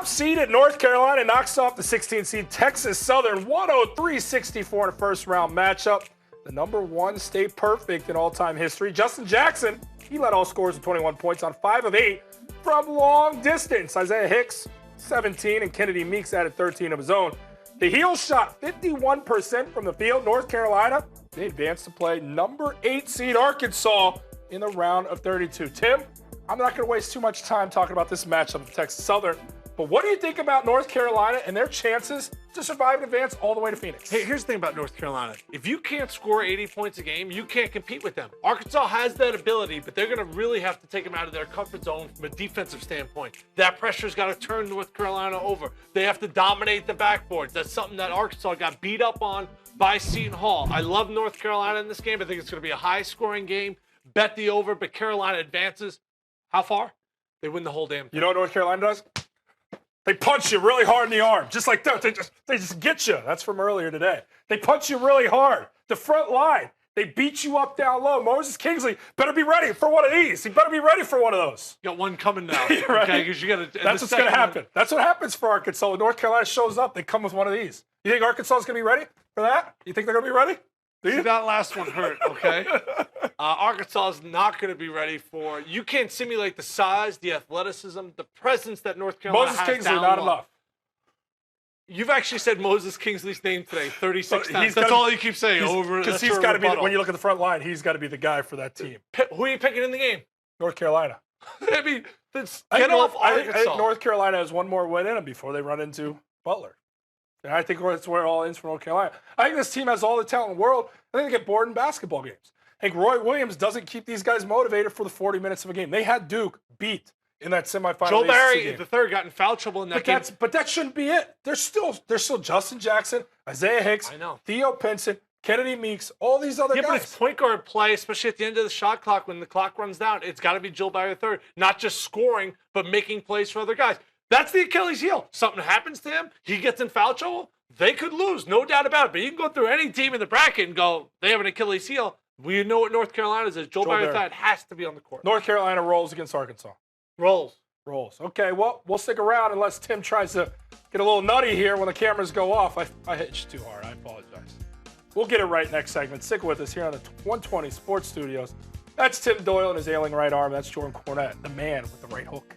Top seeded North Carolina knocks off the 16 seed Texas Southern 103-64 in a first round matchup. The number one stayed perfect in all-time history. Justin Jackson, he led all scorers with 21 points on 5 of 8 from long distance. Isaiah Hicks, 17, and Kennedy Meeks added 13 of his own. The Heels shot 51% from the field. North Carolina, they advanced to play number 8 seed Arkansas in the round of 32. Tim, I'm not going to waste too much time talking about this matchup with Texas Southern, but what do you think about North Carolina and their chances to survive and advance all the way to Phoenix? Hey, here's the thing about North Carolina. If you can't score 80 points a game, you can't compete with them. Arkansas has that ability, but they're going to really have to take them out of their comfort zone from a defensive standpoint. That pressure's got to turn North Carolina over. They have to dominate the backboards. That's something that Arkansas got beat up on by Seton Hall. I love North Carolina in this game. I think it's going to be a high-scoring game. Bet the over, but Carolina advances. How far? They win the whole damn thing. You know what North Carolina does? They punch you really hard in the arm, just like that. They just get you. That's from earlier today. They punch you really hard. The front line, they beat you up down low. Moses Kingsley better be ready for one of these. He better be ready for one of those. You got one coming now. Right? Okay, because you got to. That's what's going to happen. That's what happens for Arkansas. When North Carolina shows up, they come with one of these. You think Arkansas is going to be ready for that? You think they're going to be ready? See, that last one hurt, okay? Arkansas is not going to be ready for. You can't simulate the size, the athleticism, the presence that North Carolina Moses has. Kingsley, down not low. enough. You've actually said Moses Kingsley's name today 36 times. He's That's gotta- all you keep saying over. Because he's got to be, when you look at the front line, he's got to be the guy for that team. Who are you picking in the game? North Carolina. I mean, get I think off I Arkansas. think North Carolina has one more win in them before they run into Butler. And I think that's where it all ends for North Carolina. I think this team has all the talent in the world. I think they get bored in basketball games. I think Roy Williams doesn't keep these guys motivated for the 40 minutes of a game. They had Duke beat in that semifinal. Joe Barry, game. the third, got in foul trouble in that game. But that shouldn't be it. There's still Justin Jackson, Isaiah Hicks, I know. Theo Pinson, Kennedy Meeks, all these other Yeah, but guys. it's point guard play, especially at the end of the shot clock when the clock runs down. It's got to be Joe Barry III, not just scoring, but making plays for other guys. That's the Achilles heel. Something happens to him, he gets in foul trouble, they could lose, no doubt about it. But you can go through any team in the bracket and go, they have an Achilles heel. We know what North Carolina's is. Joe Barry III has to be on the court. North Carolina rolls against Arkansas. Rolls. Okay, well, we'll stick around unless Tim tries to get a little nutty here when the cameras go off. I hit you too hard. I apologize. We'll get it right next segment. Stick with us here on the 120 Sports Studios. That's Tim Doyle and his ailing right arm. That's Jordan Cornette, the man with the right hook.